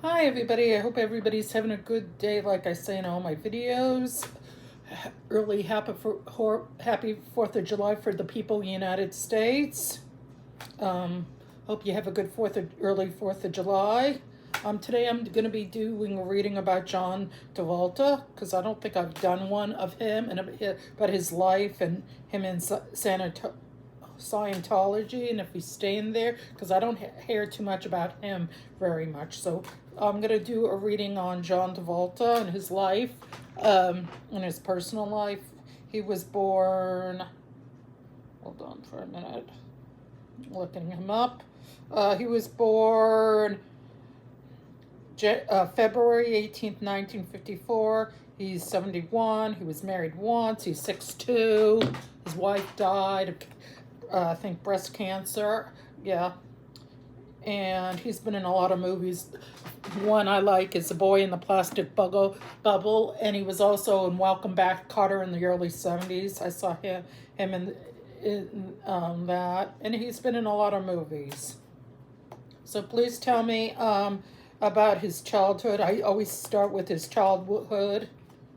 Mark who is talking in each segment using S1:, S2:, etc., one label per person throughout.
S1: Hi everybody, I hope everybody's having a good day like I say in all my videos. Early happy 4th of July for the people in the United States. Hope you have a good early 4th of July. Today I'm going to be doing a reading about John Travolta because I don't think I've done one of him and about his life and him in Scientology, and if we stay in there, because I don't hear too much about him very much. So I'm going to do a reading on John Travolta and his life, and his personal life. He was born, hold on for a minute, looking him up. He was born February 18th, 1954. He's 71. He was married once. He's 6'2". His wife died of I think breast cancer, yeah. And he's been in a lot of movies. One I like is The Boy in the Plastic Bubble, and he was also in Welcome Back, Kotter in the early 70s. I saw him in that, and he's been in a lot of movies. So please tell me about his childhood. I always start with his childhood.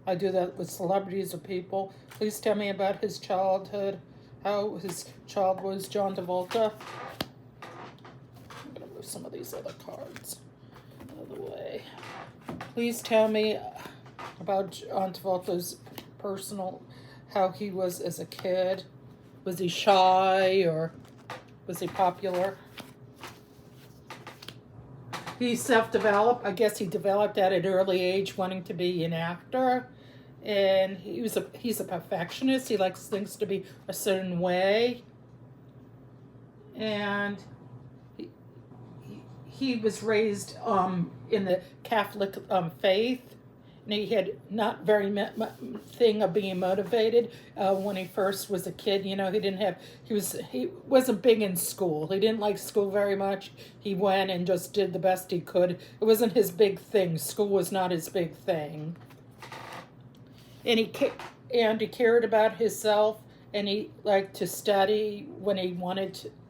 S1: I do that with celebrities or people. Please tell me about his childhood. How his child was, John Travolta. I'm going to move some of these other cards out of the way. Please tell me about John Travolta's personal, how he was as a kid. Was he shy or was he popular? He self-developed. I guess he developed at an early age wanting to be an actor. And he's a perfectionist. He likes things to be a certain way. And he was raised in the Catholic faith. And he had not very thing of being motivated when he first was a kid. You know, he wasn't big in school. He didn't like school very much. He went and just did the best he could. It wasn't his big thing. School was not his big thing. And he cared about himself, and he liked to study when he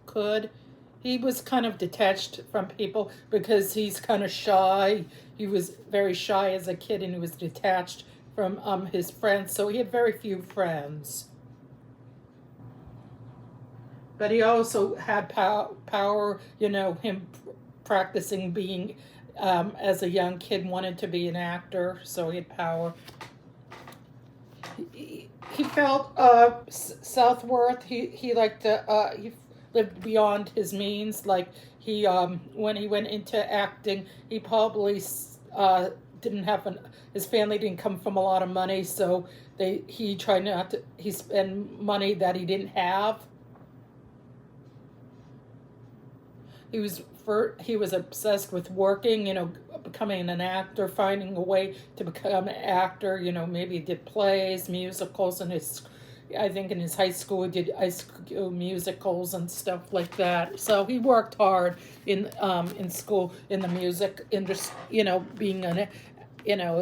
S1: could. He was kind of detached from people because he's kind of shy. He was very shy as a kid, and he was detached from his friends, so he had very few friends. But he also had power, you know, him practicing being, as a young kid, wanted to be an actor, so he had power. He felt self-worth. He liked to, he lived beyond his means. Like when he went into acting, he probably didn't have his family didn't come from a lot of money, so he tried not to, he spent money that he didn't have. He was obsessed with working, you know, becoming an actor, finding a way to become an actor. You know, maybe he did plays, musicals, and I think in his high school he did high school musicals and stuff like that. So he worked hard in school in the music industry. You know, being a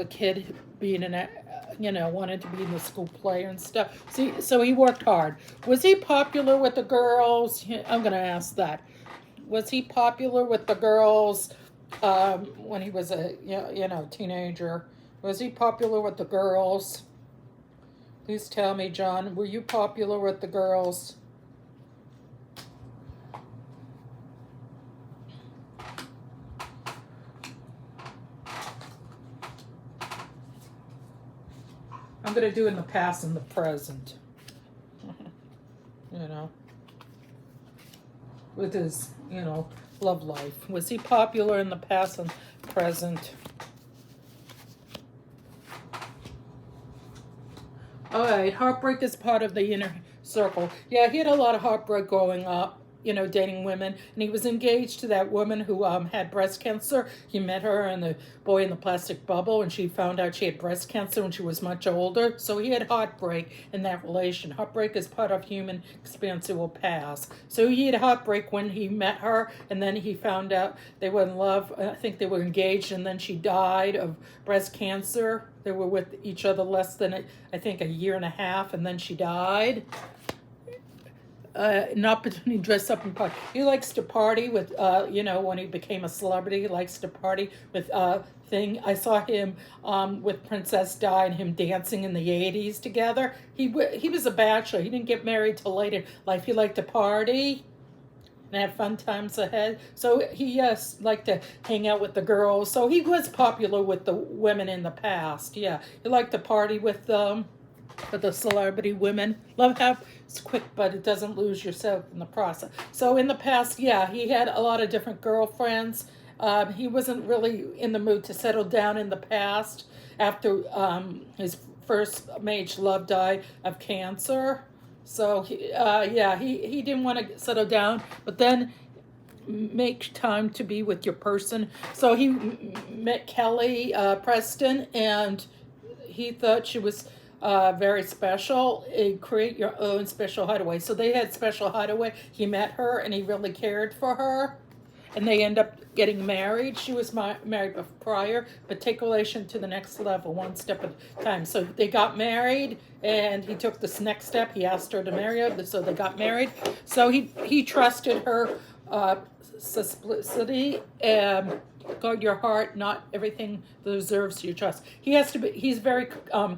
S1: kid, being wanted to be in the school play and stuff. So he worked hard. Was he popular with the girls? I'm going to ask that. Was he popular with the girls when he was a teenager? Was he popular with the girls? Please tell me, John, were you popular with the girls? I'm going to do in the past and the present. You know, with his, love life. Was he popular in the past and present? All right, heartbreak is part of the inner circle. Yeah, he had a lot of heartbreak growing up, dating women. And he was engaged to that woman who had breast cancer. He met her in The Boy in the Plastic Bubble, and she found out she had breast cancer when she was much older. So he had heartbreak in that relation. Heartbreak is part of human experience that will pass. So he had heartbreak when he met her, and then he found out they were in love. I think they were engaged, and then she died of breast cancer. They were with each other less than, I think, a year and a half, and then she died. an opportunity to dress up and party. He likes to party with, when he became a celebrity, he likes to party with thing. I saw him with Princess Di and him dancing in the 80s together. He was a bachelor. He didn't get married till later in life. He liked to party and have fun times ahead. So he liked to hang out with the girls. So he was popular with the women in the past. Yeah, he liked to party with them. But the celebrity women. Love how it's quick, but it doesn't lose yourself in the process. So in the past, yeah, he had a lot of different girlfriends. He wasn't really in the mood to settle down in the past after his first major love died of cancer. So he didn't want to settle down, but then make time to be with your person. So he met Kelly Preston, and he thought she was very special. Create your own special hideaway. So they had special hideaway. He met her, and he really cared for her, and they end up getting married. She was married prior, but take relation to the next level, one step at a time. So they got married, and he took this next step. He asked her to marry him, so they got married. So he trusted her simplicity and guard your heart. Not everything deserves your trust. He's very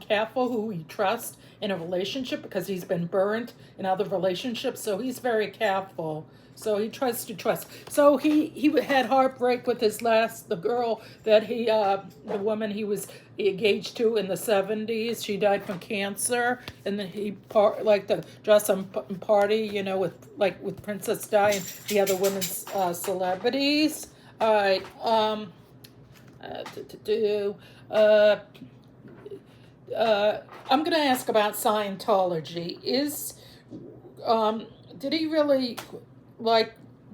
S1: careful who he trusts in a relationship because he's been burned in other relationships. So he's very careful. So he tries to trust. So he had heartbreak with the girl that the woman he was engaged to in the 70s. She died from cancer, and then he liked to dress and party, with Princess Di and the other women's celebrities. All right. I'm going to ask about Scientology. Did he really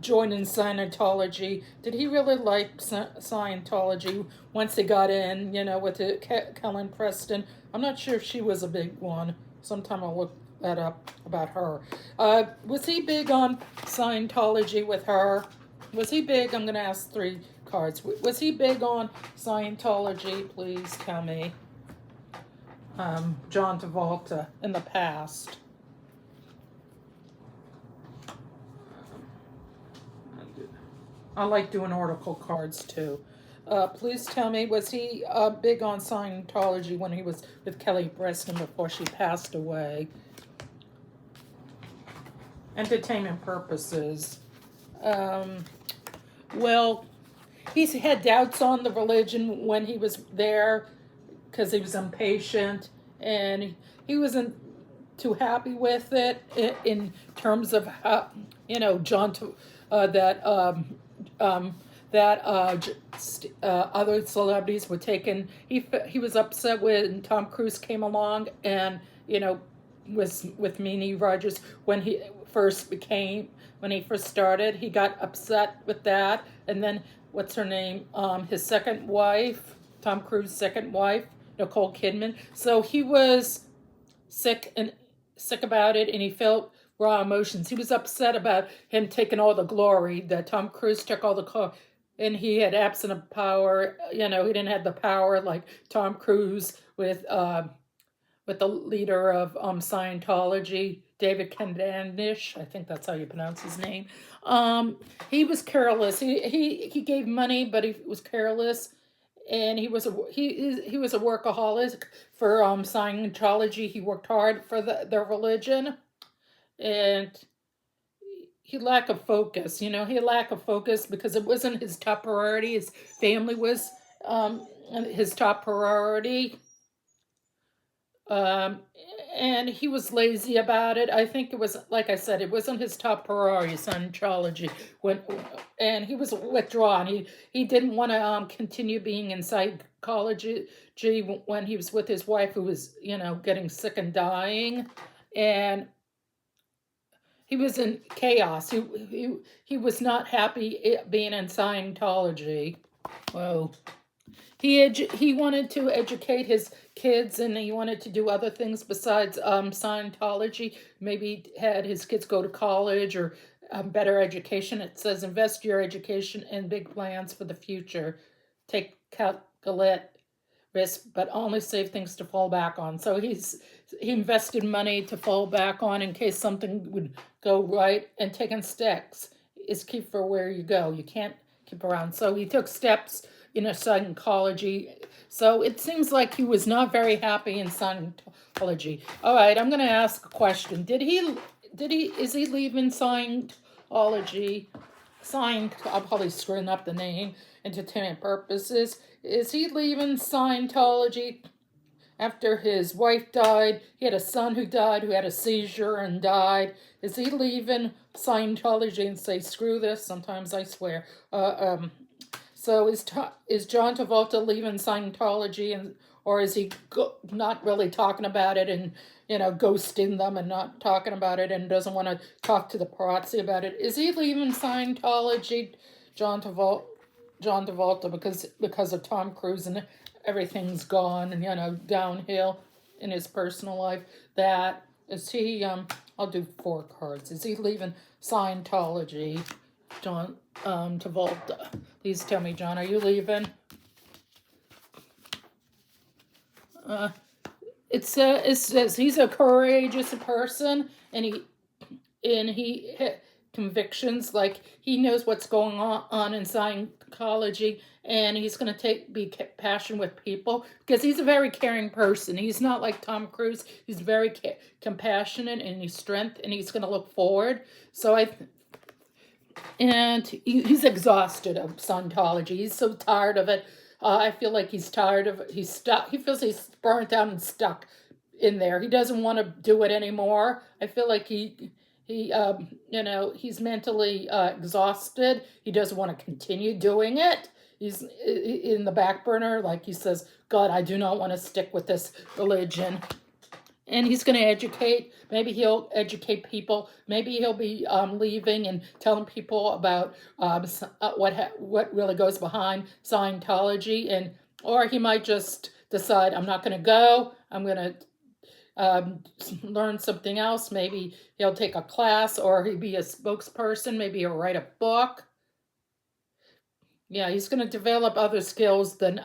S1: join in Scientology? Did he really like Scientology once he got in, with Kelly Preston? I'm not sure if she was a big one. Sometime I'll look that up about her. Was he big on Scientology with her? Was he big? I'm going to ask 3 cards. Was he big on Scientology? Please tell me. John Travolta in the past. I like doing oracle cards too. Please tell me, was he big on Scientology when he was with Kelly Preston before she passed away? Entertainment purposes. Well, he's had doubts on the religion when he was there because he was impatient and he wasn't too happy with it in terms of how, other celebrities were taken. He was upset when Tom Cruise came along and was with Mimi Rogers when he first started. He got upset with that, and then what's her name? His second wife, Tom Cruise's second wife, Nicole Kidman. So he was sick about it, and he felt raw emotions. He was upset about him taking all the glory, that Tom Cruise took all the glory, and he had absent of power. He didn't have the power like Tom Cruise with the leader of Scientology, David Kandanish. I think that's how you pronounce his name. He was careless. He gave money, but he was careless, and he was a workaholic for Scientology. He worked hard for their religion, and he lack of focus. He had lack of focus because it wasn't his top priority. His family was his top priority. And he was lazy about it. I think it was, like I said, it wasn't his top priority, Scientology. And he was withdrawn. He didn't want to continue being in psychology when he was with his wife, who was, getting sick and dying. And he was in chaos. He was not happy being in Scientology. Whoa. He wanted to educate his kids, and he wanted to do other things besides Scientology. Maybe had his kids go to college or better education. It says invest your education in big plans for the future. Calculate risk, but only save things to fall back on. So he invested money to fall back on in case something would go right, and taking steps is key for where you go. You can't keep around. So he took steps in a Scientology. So it seems like he was not very happy in Scientology. All right, I'm going to ask a question. Is he leaving Scientology? I'm probably screwing up the name, entertainment purposes. Is he leaving Scientology after his wife died? He had a son who died, who had a seizure and died. Is he leaving Scientology and say, screw this? Sometimes I swear. So is John Travolta leaving Scientology, or is he not really talking about it and ghosting them and not talking about it and doesn't want to talk to the paparazzi about it? Is he leaving Scientology, John Travolta, because of Tom Cruise and everything's gone and downhill in his personal life? That is he. I'll do 4 cards. Is he leaving Scientology, John Travolta? Please tell me, John, are you leaving? It says he's a courageous person, and he convictions, like he knows what's going on in Scientology, and he's going to be passionate with people because he's a very caring person. He's not like Tom Cruise. He's very compassionate, and he's strength, and he's going to look forward. So he's exhausted of Scientology. He's so tired of it. I feel like he's tired of it. He's stuck. He feels he's burnt out and stuck in there. He doesn't want to do it anymore. I feel like he's mentally exhausted. He doesn't want to continue doing it. He's in the back burner. Like he says, God, I do not want to stick with this religion. And he's going to educate. Maybe he'll educate people. Maybe he'll be leaving and telling people about what really goes behind Scientology, or he might just decide, I'm not going to go. I'm going to learn something else. Maybe he'll take a class, or he'll be a spokesperson. Maybe he'll write a book. Yeah, he's going to develop other skills than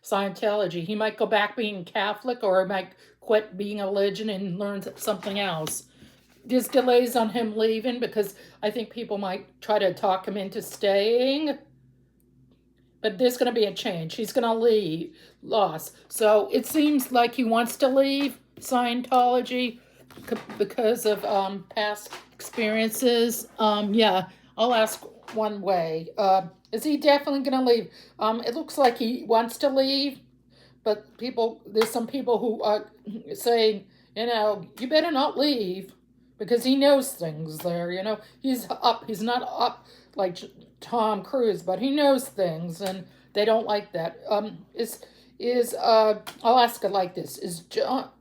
S1: Scientology. He might go back being Catholic, or he might quit being a religion and learn something else. There's delays on him leaving because I think people might try to talk him into staying. But there's going to be a change. He's going to leave. So it seems like he wants to leave Scientology because of past experiences. Yeah, I'll ask one way. Is he definitely going to leave? It looks like he wants to leave, but there's some people who are saying, you better not leave because he knows things there. He's not up like Tom Cruise, but he knows things, and they don't like that. I'll ask it like this: Is John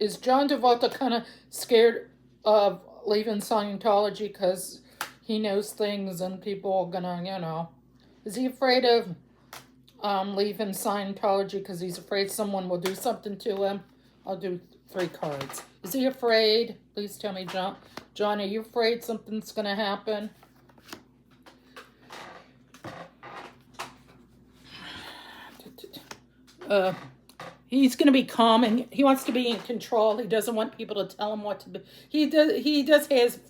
S1: Travolta kind of scared of leaving Scientology because he knows things and people are gonna, is he afraid of leaving Scientology because he's afraid someone will do something to him? I'll do 3 cards. Is he afraid? Please tell me, John. John, are you afraid something's gonna happen? He's going to be calm, and he wants to be in control. He doesn't want people to tell him what to do. He does has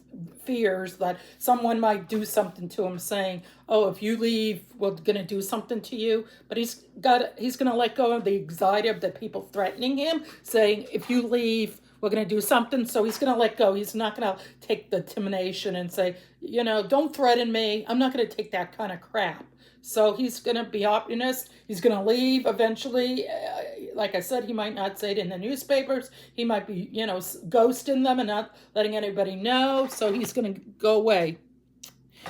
S1: fears that someone might do something to him, saying, "Oh, if you leave, we're going to do something to you." But he's going to let go of the anxiety of the people threatening him, saying, "If you leave, we're going to do something." So he's going to let go. He's not going to take the intimidation and say, "Don't threaten me." I'm not going to take that kind of crap. So he's going to be optimist. He's going to leave eventually. Like I said, he might not say it in the newspapers. He might be, ghosting them and not letting anybody know. So he's going to go away.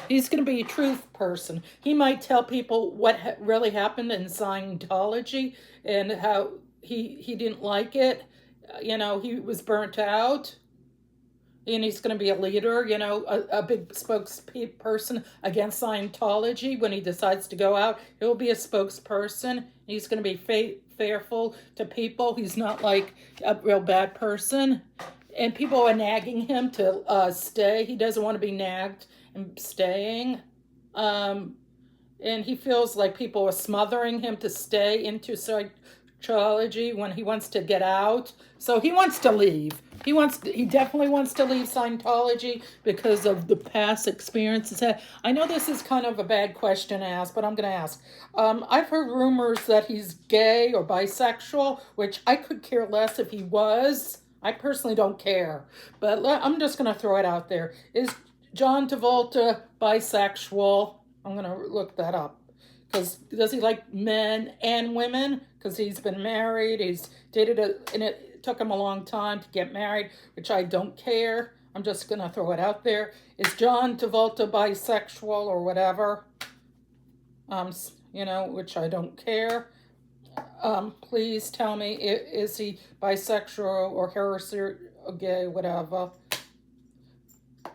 S1: He's going to be a truth person. He might tell people what really happened in Scientology and how he didn't like it. He was burnt out. And he's going to be a leader, a big spokesperson against Scientology. When he decides to go out, he'll be a spokesperson. He's going to be faithful to people. He's not like a real bad person. And people are nagging him to stay. He doesn't want to be nagged and staying. and he feels like people are smothering him to stay into Scientology when he wants to get out. So he wants to leave. He definitely wants to leave Scientology because of the past experiences. I know this is kind of a bad question to ask, but I'm going to ask. I've heard rumors that he's gay or bisexual, which I could care less if he was. I personally don't care, but I'm just going to throw it out there. Is John Travolta bisexual? I'm going to look that up. Because does he like men and women? Because he's been married, he's dated, and it took him a long time to get married, which I don't care. I'm just going to throw it out there. Is John Travolta bisexual or whatever? Which I don't care. Please tell me, is he bisexual or heterosexual, gay, whatever?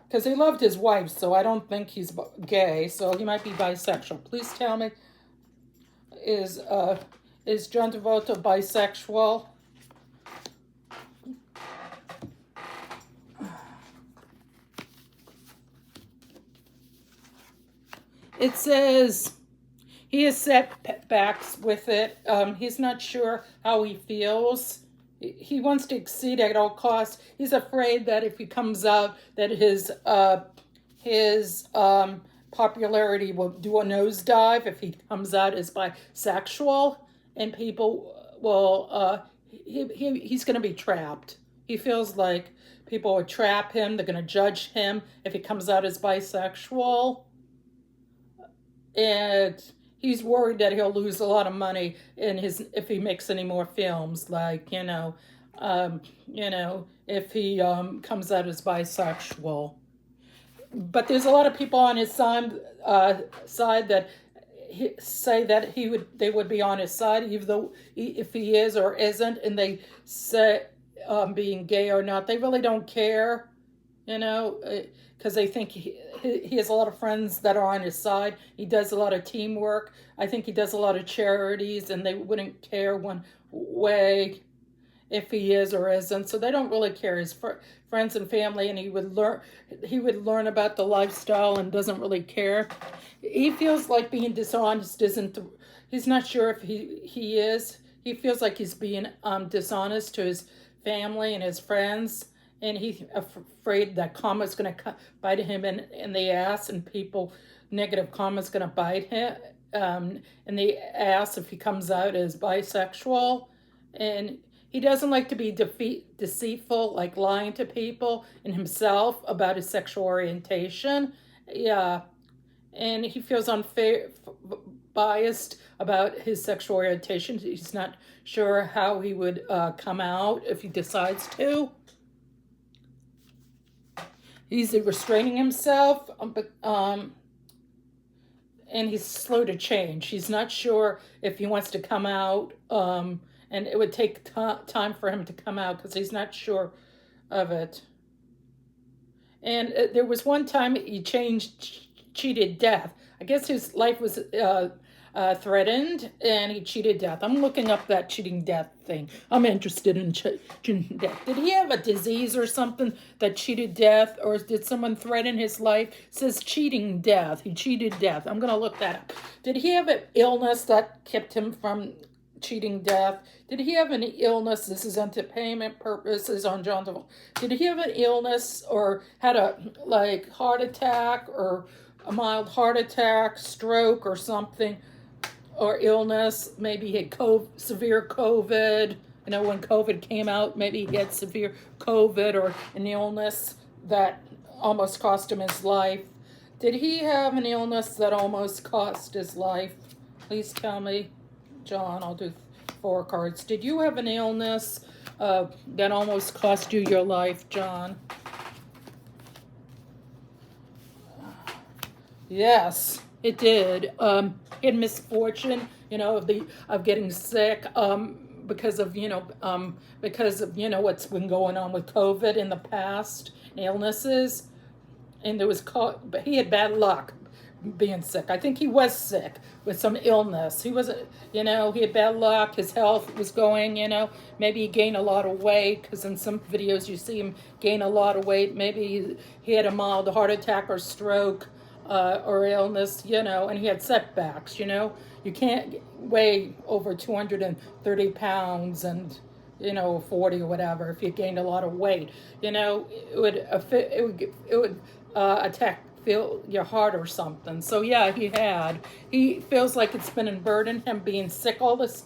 S1: Because he loved his wife, so I don't think he's gay, so he might be bisexual. Please tell me, is John Travolta bisexual? It says he has setbacks with it. He's not sure how he feels. He wants to exceed at all costs. He's afraid that if he comes out, that his popularity will do a nosedive if he comes out as bisexual, and people will he's going to be trapped. He feels like people will trap him. They're going to judge him if he comes out as bisexual, and he's worried that he'll lose a lot of money if he makes any more films, like if he comes out as bisexual. But there's a lot of people on his side that say that they would be on his side, even though if he is or isn't, and they say being gay or not, they really don't care, because they think he has a lot of friends that are on his side. He does a lot of teamwork. I think he does a lot of charities, and they wouldn't care one way if he is or isn't. So they don't really care. His friends and family, and he would learn about the lifestyle and doesn't really care. He feels like being dishonest he's not sure if he is. He feels like he's being dishonest to his family and his friends. And he's afraid that karma's going to bite him in the ass, and negative karma's going to bite him in the ass if he comes out as bisexual. And he doesn't like to be deceitful, like lying to people and himself about his sexual orientation. Yeah. And he feels biased about his sexual orientation. He's not sure how he would come out if he decides to. He's restraining himself, and he's slow to change. He's not sure if he wants to come out, and it would take time for him to come out because he's not sure of it. And there was one time he cheated death. I guess his life was threatened, and he cheated death. I'm looking up that cheating death thing. I'm interested in cheating death. Did he have a disease or something that cheated death, or did someone threaten his life? It says cheating death. He cheated death. I'm going to look that up. Did he have an illness that kept him from cheating death? Did he have any illness? This is entertainment purposes on John Travolta. Did he have an illness or had a heart attack or a mild heart attack, stroke or something, or illness? Maybe he had severe COVID. When COVID came out, maybe he had severe COVID or an illness that almost cost him his life. Did he have an illness that almost cost his life? Please tell me, John. I'll do 4 cards. Did you have an illness that almost cost you your life, John? Yes, it did. He had misfortune, of getting sick, because of what's been going on with COVID in the past, illnesses, and but he had bad luck being sick. I think he was sick with some illness. He was, he had bad luck. His health was going, maybe he gained a lot of weight, because in some videos you see him gain a lot of weight. Maybe he had a mild heart attack or stroke. or illness, and he had setbacks, You can't weigh over 230 pounds and, 40 or whatever if you gained a lot of weight. It would attack feel your heart or something. So yeah, he feels like it's been a burden, him being sick all this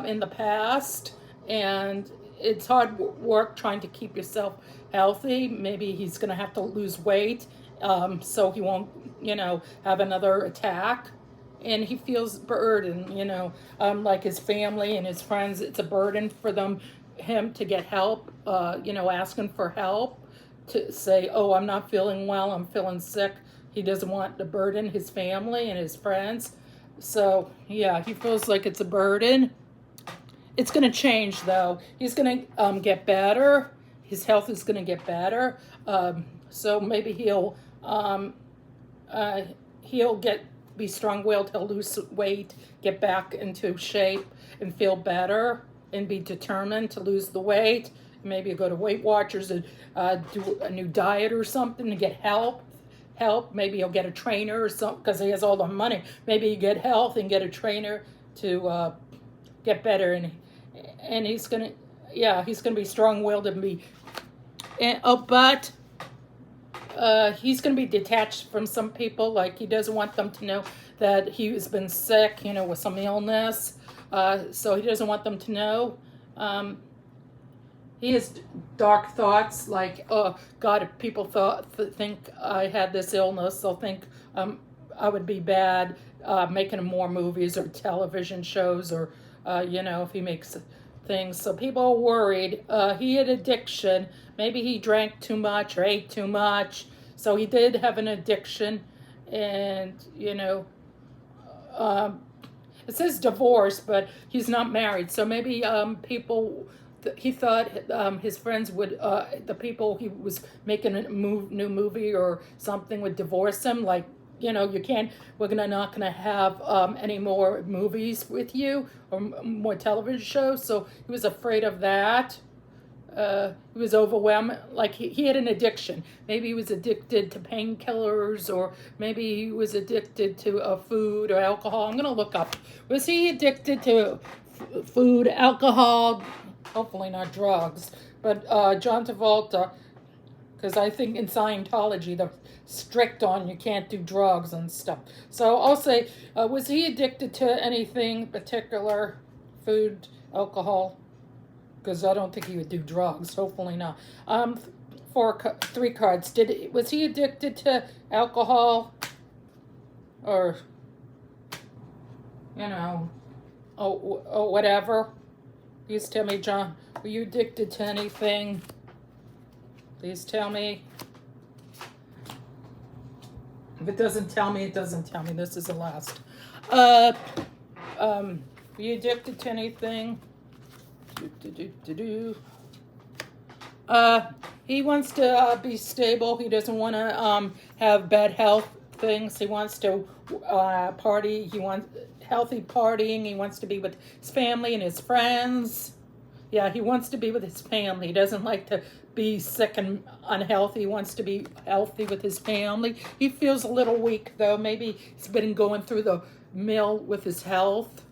S1: in the past, and it's hard work trying to keep yourself healthy. Maybe he's going to have to lose weight, so he won't, have another attack. And he feels burden, like his family and his friends. It's a burden for him to get help, asking for help, to say, oh, I'm not feeling well, I'm feeling sick. He doesn't want to burden his family and his friends. So yeah, he feels like it's a burden. It's going to change, though. He's going to get better. His health is going to get better. So maybe he'll be strong-willed. He'll lose weight, get back into shape, and feel better, and be determined to lose the weight. Maybe go to Weight Watchers and do a new diet or something to get help. Maybe he'll get a trainer or something because he has all the money. Maybe he get health and get a trainer to get better, and he's gonna be strong-willed and be. But he's gonna be detached from some people. Like, he doesn't want them to know that he has been sick, with some illness. So he doesn't want them to know. He has dark thoughts, like, oh God, if people think I had this illness, they'll think I would be bad making more movies or television shows, or if he makes things. So people are worried. He had addiction. Maybe he drank too much or ate too much. So he did have an addiction, and it says divorce, but he's not married. So maybe he thought his friends would, the people he was making a new movie or something would divorce him. Like, we're not gonna have any more movies with you or more television shows. So he was afraid of that. He was overwhelmed. Like, he had an addiction. Maybe he was addicted to painkillers, or maybe he was addicted to food or alcohol. I'm gonna look up. Was he addicted to food, alcohol? Hopefully not drugs, but John Travolta, because I think in Scientology they're strict on you can't do drugs and stuff. So I'll say, was he addicted to anything particular, food, alcohol? Because I don't think he would do drugs. Hopefully not. 3 cards. Was he addicted to alcohol, or whatever? Please tell me, John, were you addicted to anything? Please tell me. If it doesn't tell me, it doesn't tell me. This is the last. Were you addicted to anything? He wants to be stable. He doesn't want to have bad health things. He wants to party. He wants healthy partying. He wants to be with his family and his friends. Yeah, he wants to be with his family. He doesn't like to be sick and unhealthy. He wants to be healthy with his family. He feels a little weak, though. Maybe he's been going through the mill with his health,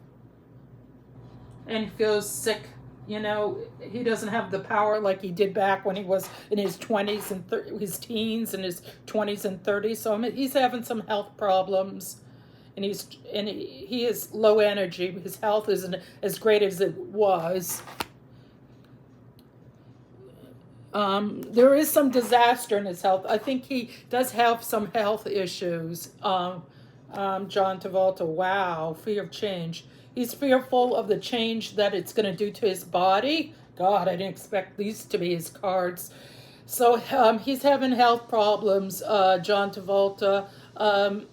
S1: and he feels sick. He doesn't have the power like he did back when he was in his 20s and his teens and his 20s and 30s. So he's having some health problems, and he is low energy. His health isn't as great as it was. There is some disaster in his health. I think he does have some health issues. John Travolta, wow, fear of change. He's fearful of the change that it's going to do to his body. God, I didn't expect these to be his cards. So he's having health problems, John Travolta, and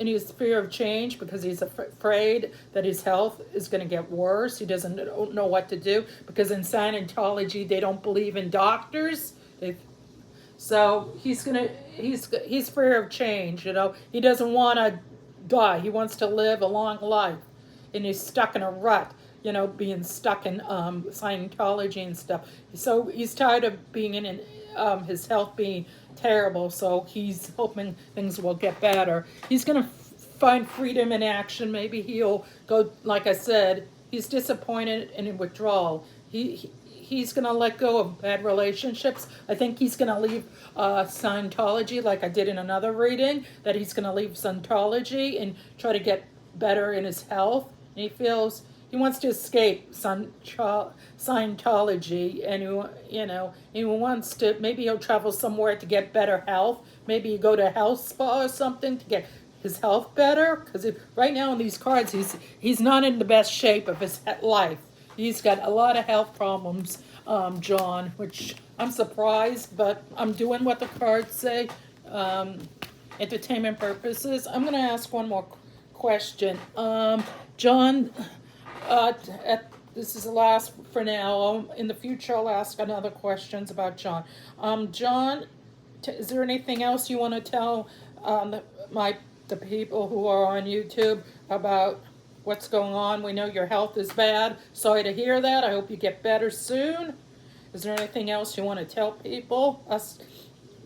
S1: he's fear of change because he's afraid that his health is going to get worse. He doesn't know what to do because in Scientology they don't believe in doctors. So he's fear of change. He doesn't want to die. He wants to live a long life. And he's stuck in a rut. being stuck in Scientology and stuff. So he's tired of being in his health being terrible. So he's hoping things will get better. He's gonna find freedom in action. Maybe he'll go. Like I said, he's disappointed and in withdrawal. He's gonna let go of bad relationships. I think he's gonna leave Scientology, like I did in another reading. That he's gonna leave Scientology and try to get better in his health. And he wants to escape Scientology, and he wants to. Maybe he'll travel somewhere to get better health. Maybe he go to a health spa or something to get his health better. Because right now in these cards, he's not in the best shape of his life. He's got a lot of health problems, John, which I'm surprised, but I'm doing what the cards say. Entertainment purposes. I'm going to ask one more question. John, this is the last for now. In the future, I'll ask another questions about John. John, is there anything else you want to tell the people who are on YouTube about what's going on? We know your health is bad. Sorry to hear that. I hope you get better soon. Is there anything else you want to tell people?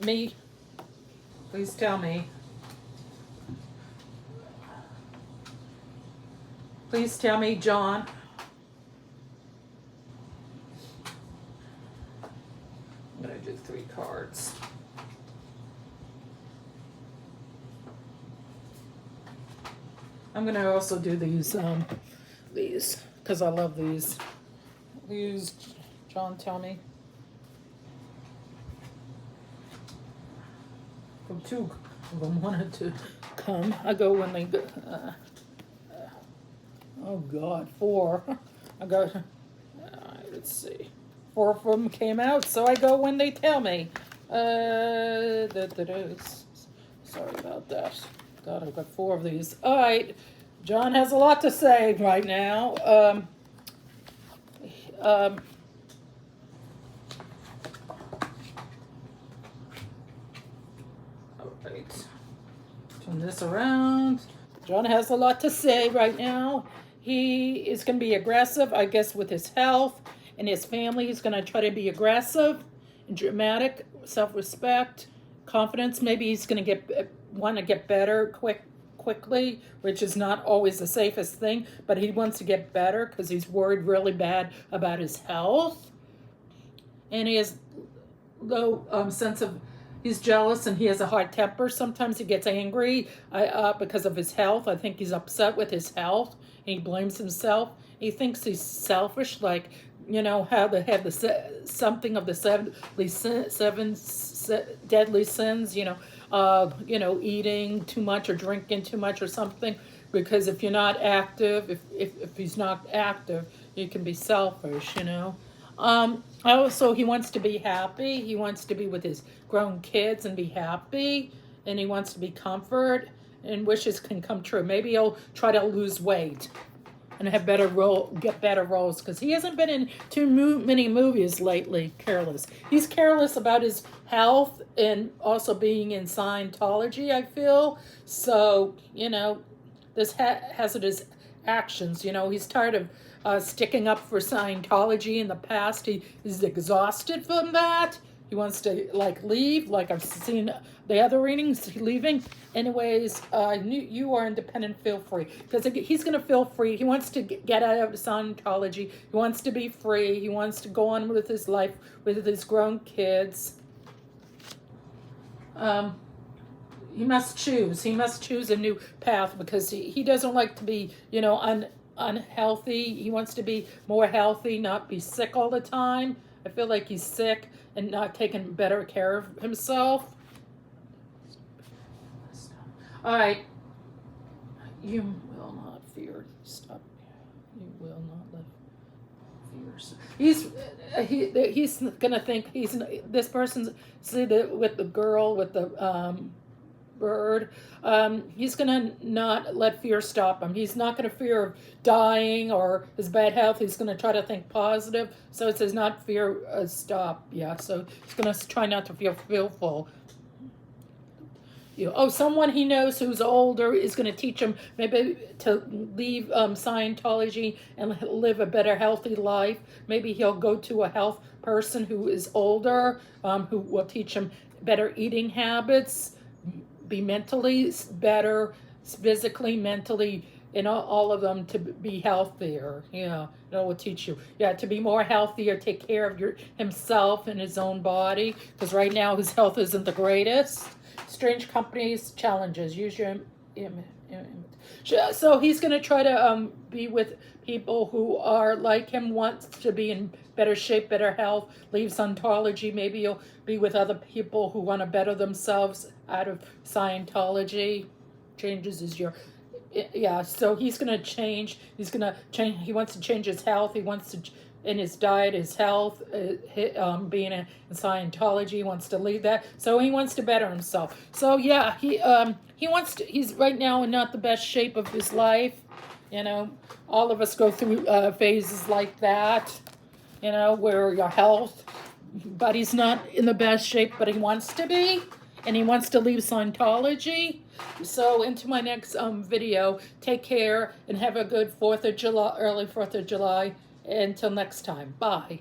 S1: Me? Please tell me. Please tell me, John. I'm going to do 3 cards. I'm going to also do these because I love these. John, tell me. From 2 of them wanted to come. I go when they go. Oh God, 4. I go. Let's see. 4 of them came out, so I go when they tell me. Sorry about that. God, I've got 4 of these. All right, John has a lot to say right now. All right, turn this around. John has a lot to say right now. He is going to be aggressive, I guess, with his health and his family. He's going to try to be aggressive and dramatic, self-respect, confidence. Maybe he's going to want to get better quickly, which is not always the safest thing, but he wants to get better because he's worried really bad about his health. And he has low sense of, he's jealous and he has a hard temper. Sometimes he gets angry because of his health. I think he's upset with his health and he blames himself. He thinks he's selfish, like, how they have something of the seven deadly sins, eating too much or drinking too much or something. Because if you're not active, if he's not active, you can be selfish, Also, he wants to be happy. He wants to be with his grown kids and be happy. And he wants to be comfort, and wishes can come true. Maybe he'll try to lose weight and have get better roles, because he hasn't been in too many movies lately. Careless. He's careless about his health and also being in Scientology, I feel. So, this hazardous actions. He's tired of sticking up for Scientology in the past. He is exhausted from that. He wants to leave, like I've seen the other readings, leaving. Anyways, you are independent, feel free. Because he's going to feel free. He wants to get out of Scientology. He wants to be free. He wants to go on with his life with his grown kids. He must choose. He must choose a new path, because he doesn't like to be, unhealthy. He wants to be more healthy, not be sick all the time. I feel like he's sick and not taking better care of himself. All right. You will not fear. Stop. You will not let fear. He's gonna think this person's with the girl with the bird. He's gonna not let fear stop him. He's not gonna fear of dying or his bad health. He's gonna try to think positive. So it says not fear stop. Yeah. So he's gonna try not to feel fearful. someone he knows who's older is going to teach him maybe to leave Scientology and live a better, healthy life. Maybe he'll go to a health person who is older, who will teach him better eating habits, be mentally better, physically, mentally, all of them to be healthier. It will teach you, to be more healthier, take care of himself and his own body, because right now his health isn't the greatest. Strange companies, challenges, use your so he's going to try to be with people who are like him, wants to be in better shape, better health, leave Scientology. Maybe he'll be with other people who want to better themselves out of Scientology. Changes is your... so he's going to change. He's going to change. He wants to change his health. He wants to, in his diet, his health, being in Scientology, he wants to leave that. So he wants to better himself. So yeah, he wants to. He's right now in not the best shape of his life. All of us go through phases like that. Where your health, but he's not in the best shape, but he wants to be, and he wants to leave Scientology. So into my next video, take care and have a good 4th of July, early 4th of July. Until next time, bye.